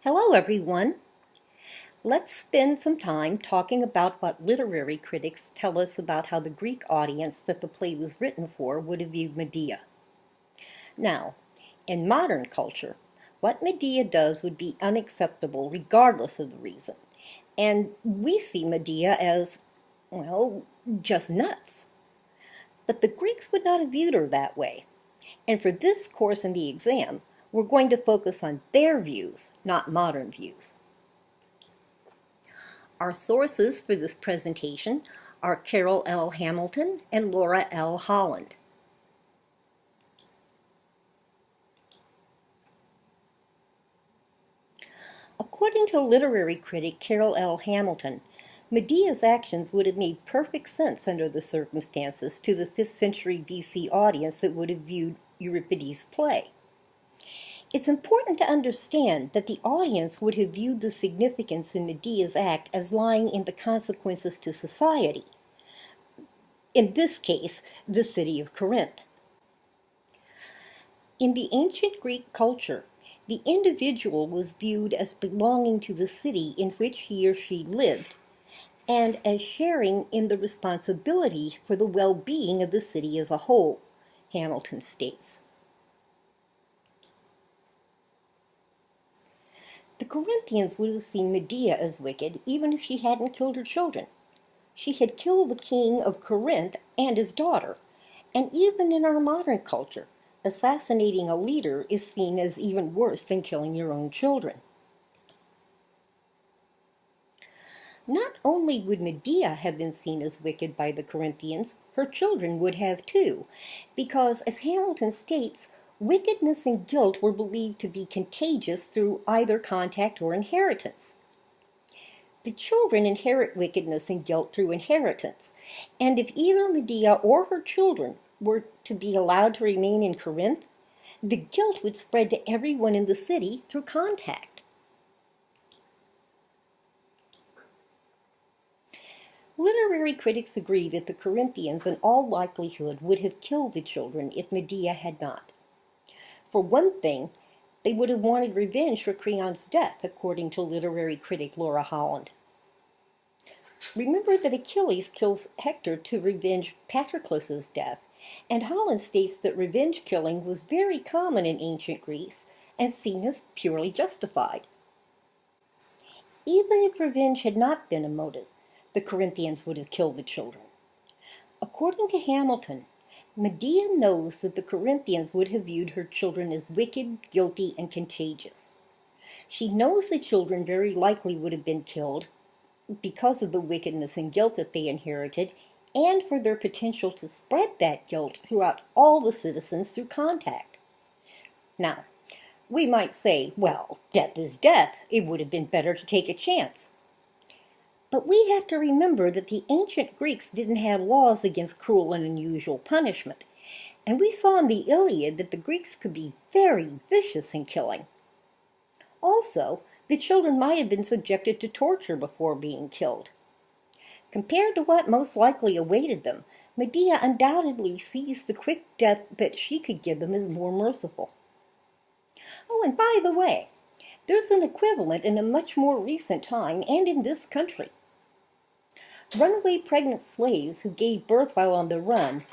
Hello, everyone. Let's spend some time talking about what literary critics tell us about how the Greek audience that the play was written for would have viewed Medea. Now, in modern culture, what Medea does would be unacceptable regardless of the reason. And we see Medea as, well, just nuts. But the Greeks would not have viewed her that way. And for this course in the exam, we're going to focus on their views, not modern views. Our sources for this presentation are Carole L. Hamilton and Laura L. Holland. According to literary critic Carole L. Hamilton, Medea's actions would have made perfect sense under the circumstances to the 5th century BC audience that would have viewed Euripides' play. It's important to understand that the audience would have viewed the significance in Medea's act as lying in the consequences to society, in this case, the city of Corinth. In the ancient Greek culture, the individual was viewed as belonging to the city in which he or she lived, and as sharing in the responsibility for the well-being of the city as a whole, Hamilton states. The Corinthians would have seen Medea as wicked even if she hadn't killed her children. She had killed the king of Corinth and his daughter, and even in our modern culture, assassinating a leader is seen as even worse than killing your own children. Not only would Medea have been seen as wicked by the Corinthians, her children would have too, because, as Hamilton states, wickedness and guilt were believed to be contagious through either contact or inheritance. The children inherit wickedness and guilt through inheritance, and if either Medea or her children were to be allowed to remain in Corinth, the guilt would spread to everyone in the city through contact. Literary critics agree that the Corinthians in all likelihood would have killed the children if Medea had not. For one thing, they would have wanted revenge for Creon's death, according to literary critic Laura Holland. Remember that Achilles kills Hector to revenge Patroclus's death, and Holland states that revenge killing was very common in ancient Greece and seen as purely justified. Even if revenge had not been a motive, the Corinthians would have killed the children. According to Hamilton, Medea knows that the Corinthians would have viewed her children as wicked, guilty, and contagious. She knows the children very likely would have been killed because of the wickedness and guilt that they inherited, and for their potential to spread that guilt throughout all the citizens through contact. Now, we might say, well, death is death. It would have been better to take a chance. But we have to remember that the ancient Greeks didn't have laws against cruel and unusual punishment, and we saw in the Iliad that the Greeks could be very vicious in killing. Also, the children might have been subjected to torture before being killed. Compared to what most likely awaited them, Medea undoubtedly sees the quick death that she could give them as more merciful. Oh, and by the way, there's an equivalent in a much more recent time and in this country. Runaway pregnant slaves who gave birth while on the run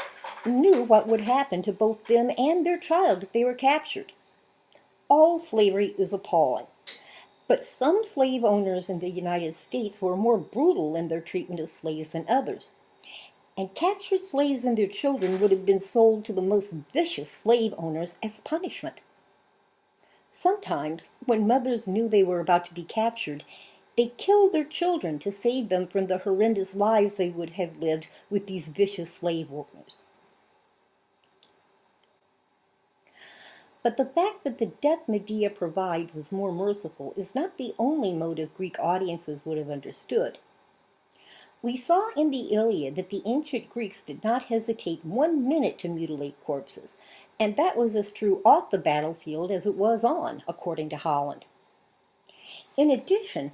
knew what would happen to both them and their child if they were captured. All slavery is appalling, but some slave owners in the United States were more brutal in their treatment of slaves than others, and captured slaves and their children would have been sold to the most vicious slave owners as punishment. Sometimes, when mothers knew they were about to be captured, they killed their children to save them from the horrendous lives they would have lived with these vicious slave owners. But the fact that the death Medea provides is more merciful is not the only motive Greek audiences would have understood. We saw in the Iliad that the ancient Greeks did not hesitate 1 minute to mutilate corpses, and that was as true off the battlefield as it was on, according to Holland. In addition,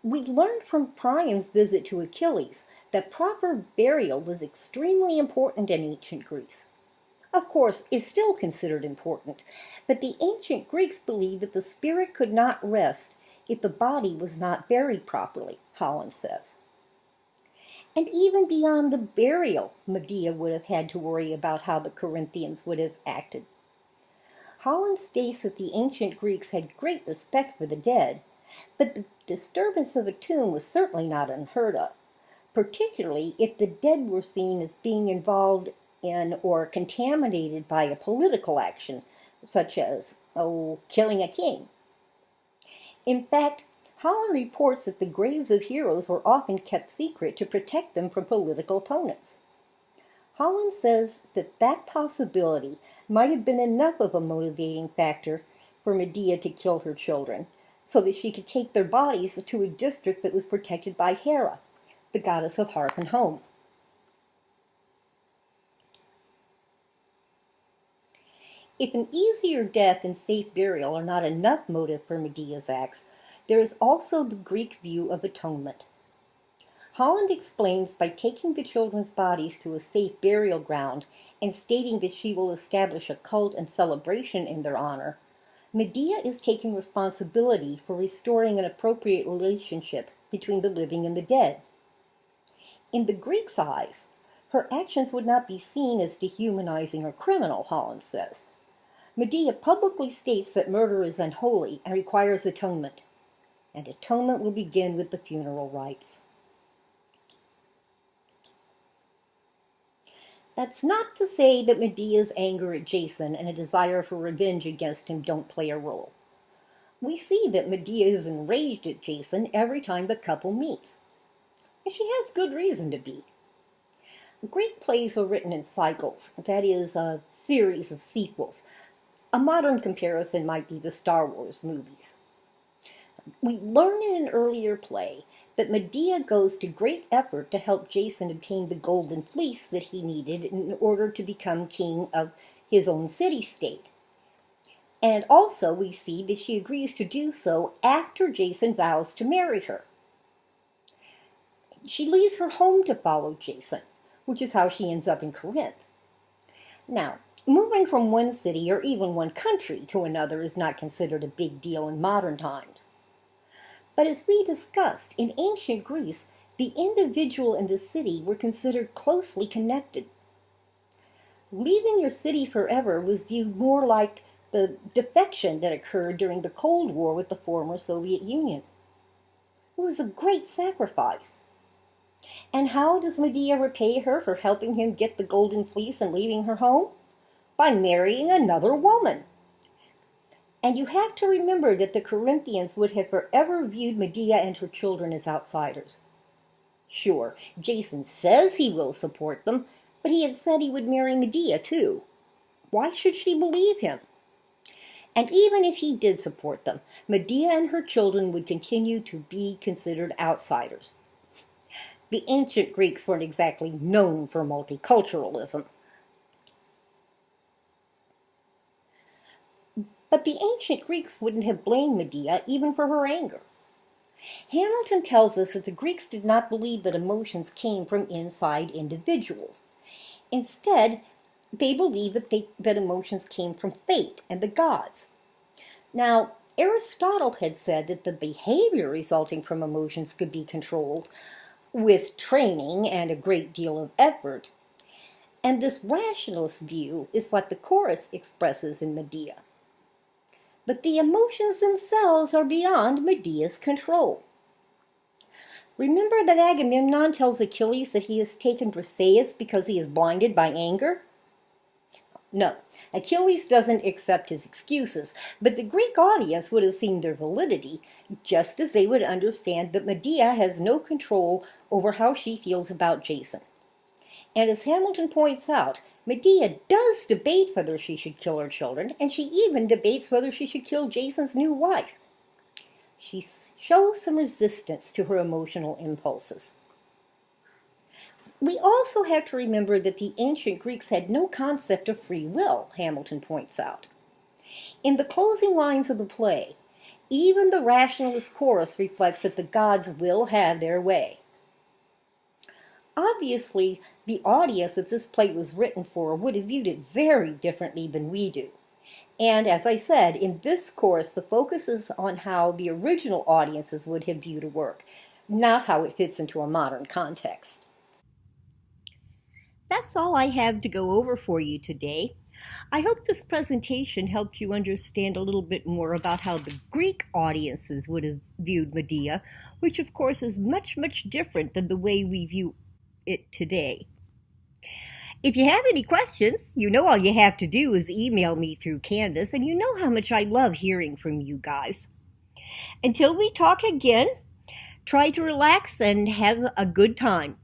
we learned from Priam's visit to Achilles that proper burial was extremely important in ancient Greece. of course, is still considered important, but the ancient Greeks believed that the spirit could not rest if the body was not buried properly, Holland says. And even beyond the burial, Medea would have had to worry about how the Corinthians would have acted. Holland states that the ancient Greeks had great respect for the dead, but the disturbance of a tomb was certainly not unheard of, particularly if the dead were seen as being involved in or contaminated by a political action, such as, killing a king. In fact, Holland reports that the graves of heroes were often kept secret to protect them from political opponents. Holland says that that possibility might have been enough of a motivating factor for Medea to kill her children, so that she could take their bodies to a district that was protected by Hera, the goddess of hearth and home. If an easier death and safe burial are not enough motive for Medea's acts, there is also the Greek view of atonement. Holland explains by taking the children's bodies to a safe burial ground and stating that she will establish a cult and celebration in their honor, Medea is taking responsibility for restoring an appropriate relationship between the living and the dead. In the Greeks' eyes, her actions would not be seen as dehumanizing or criminal, Holland says. Medea publicly states that murder is unholy and requires atonement, and atonement will begin with the funeral rites. That's not to say that Medea's anger at Jason and a desire for revenge against him don't play a role. We see that Medea is enraged at Jason every time the couple meets, and she has good reason to be. Greek plays were written in cycles, that is, a series of sequels. A modern comparison might be the Star Wars movies. We learn in an earlier play that Medea goes to great effort to help Jason obtain the golden fleece that he needed in order to become king of his own city-state. And also we see that she agrees to do so after Jason vows to marry her. She leaves her home to follow Jason, which is how she ends up in Corinth. Now, moving from one city or even one country to another is not considered a big deal in modern times. But as we discussed, in ancient Greece, the individual and the city were considered closely connected. Leaving your city forever was viewed more like the defection that occurred during the Cold War with the former Soviet Union. It was a great sacrifice. And how does Medea repay her for helping him get the golden fleece and leaving her home? By marrying another woman. And you have to remember that the Corinthians would have forever viewed Medea and her children as outsiders. Sure, Jason says he will support them, but he had said he would marry Medea too. Why should she believe him? And even if he did support them, Medea and her children would continue to be considered outsiders. The ancient Greeks weren't exactly known for multiculturalism. But the ancient Greeks wouldn't have blamed Medea even for her anger. Hamilton tells us that the Greeks did not believe that emotions came from inside individuals. Instead, they believed that emotions came from fate and the gods. Now, Aristotle had said that the behavior resulting from emotions could be controlled with training and a great deal of effort, and this rationalist view is what the chorus expresses in Medea. But the emotions themselves are beyond Medea's control. Remember that Agamemnon tells Achilles that he has taken Briseis because he is blinded by anger? No, Achilles doesn't accept his excuses, but the Greek audience would have seen their validity, just as they would understand that Medea has no control over how she feels about Jason. And as Hamilton points out, Medea does debate whether she should kill her children, and she even debates whether she should kill Jason's new wife. She shows some resistance to her emotional impulses. We also have to remember that the ancient Greeks had no concept of free will, Hamilton points out. In the closing lines of the play, even the rationalist chorus reflects that the gods will have their way. Obviously, The audience that this play was written for would have viewed it very differently than we do. And as I said, in this course, the focus is on how the original audiences would have viewed a work, not how it fits into a modern context. That's all I have to go over for you today. I hope this presentation helped you understand a little bit more about how the Greek audiences would have viewed Medea, which of course is much, much different than the way we view it today. If you have any questions, you know all you have to do is email me through Canvas, and you know how much I love hearing from you guys. Until we talk again, try to relax and have a good time.